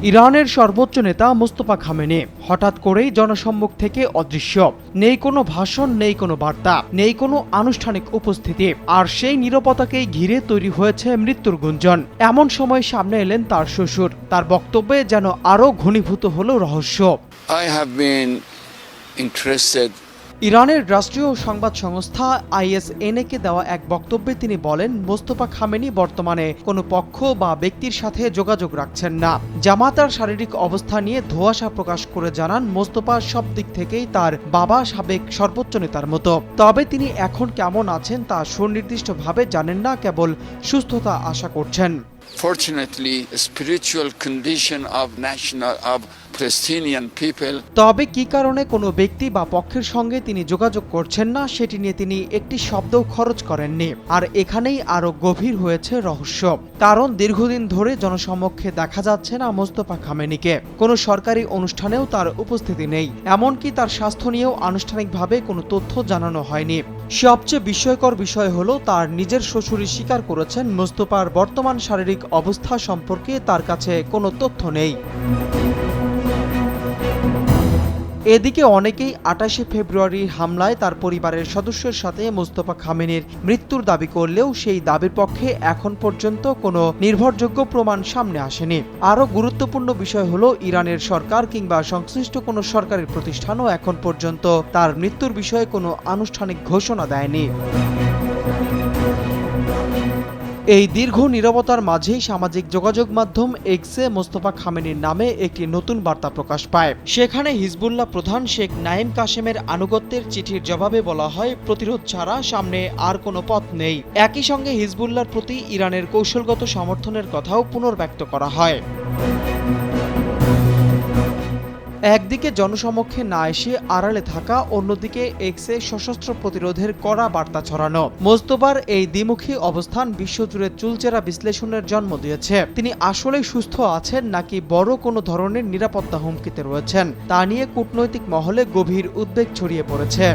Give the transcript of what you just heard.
ইরানের সর্বোচ্চ নেতা মোস্তফা খামেনি হঠাৎ করেই জনসম্মুখ থেকে অদৃশ্য। নেই কোনো ভাষণ, নেই কোনো বার্তা, নেই কোনো আনুষ্ঠানিক উপস্থিতি, আর সেই নীরবতাকেই ঘিরে তৈরি হয়েছে মৃত্যুর গুঞ্জন। এমন সময় সামনে এলেন তার শ্বশুর। তার বক্তব্যে যেন আরও ঘনীভূত হলো রহস্য। I have been interested. ইরানের রাষ্ট্রীয় সংবাদ সংস্থা ISNA-কে দেওয়া এক বক্তব্যে তিনি বলেন, মোস্তফা খামেনি বর্তমানে কোনো পক্ষ বা ব্যক্তির সাথে যোগাযোগ রাখছেন না। জামাতার শারীরিক অবস্থা নিয়ে ধোঁয়াশা প্রকাশ করে জানান, মোস্তফা সব দিক থেকেই তার বাবা সাবেক সর্বোচ্চ নেতার মতো। তবে তিনি এখন কেমন আছেন তা সুনির্দিষ্টভাবে জানেন না, কেবল সুস্থতা আশা করছেন। Fortunately, spiritual condition of Palestinian people. তবে কি কারণে কোনো ব্যক্তি বা পক্ষের সঙ্গে তিনি যোগাযোগ করছেন না সেটি নিয়ে তিনি একটি শব্দও খরচ করেননি। আর এখানেই আরও গভীর হয়েছে রহস্য। কারণ দীর্ঘদিন ধরে জনসমক্ষে দেখা যাচ্ছে না মোস্তফা খামেনিকে। কোনো সরকারি অনুষ্ঠানেও তার উপস্থিতি নেই, এমনকি তার স্বাস্থ্য নিয়েও আনুষ্ঠানিকভাবে কোনো তথ্য জানানো হয়নি। সবচেয়ে বিস্ময়কর বিষয় হলো, তার নিজের শ্বশুরই স্বীকার করেছেন মোস্তফার বর্তমান শারীরিক অবস্থা সম্পর্কে তার কাছে কোনো তথ্য নেই। এদিকে অনেকেই ২৮ ফেব্রুয়ারির হামলায় তার পরিবারের সদস্যের সাথে মোস্তফা খামেনির মৃত্যুর দাবি করলেও সেই দাবির পক্ষে এখন পর্যন্ত কোনো নির্ভরযোগ্য প্রমাণ সামনে আসেনি। আরও গুরুত্বপূর্ণ বিষয় হলো, ইরানের সরকার কিংবা সংশ্লিষ্ট কোনো সরকারি প্রতিষ্ঠানও এখন পর্যন্ত তার মৃত্যুর বিষয়ে কোনো আনুষ্ঠানিক ঘোষণা দেয়নি। এই দীর্ঘ নীরবতার মাঝেই সামাজিক যোগাযোগ মাধ্যম এক্সে মোস্তফা খামেনির নামে একটি নতুন বার্তা প্রকাশ পায়। সেখানে হিজবুল্লাহ প্রধান শেখ নাঈম কাশেমের আনুগত্যের চিঠির জবাবে বলা হয়, প্রতিরোধ ছাড়া সামনে আর কোনো পথ নেই। একই সঙ্গে হিজবুল্লাহর প্রতি ইরানের কৌশলগত সমর্থনের কথাও পুনর্ব্যক্ত করা হয়। একদিকে জনসমক্ষে না এসে আড়ালে থাকা, অন্যদিকে এক্সে সশস্ত্র প্রতিরোধের কড়া বার্তা ছড়ানো। মোস্তফার এই দ্বিমুখী অবস্থান বিশ্বজুড়ে চুলচেরা বিশ্লেষণের জন্ম দিয়েছে। তিনি আসলেই সুস্থ আছেন নাকি বড় কোনো ধরনের নিরাপত্তা হুমকিতে রয়েছেন, তা নিয়ে কূটনৈতিক মহলে গভীর উদ্বেগ ছড়িয়ে পড়েছে।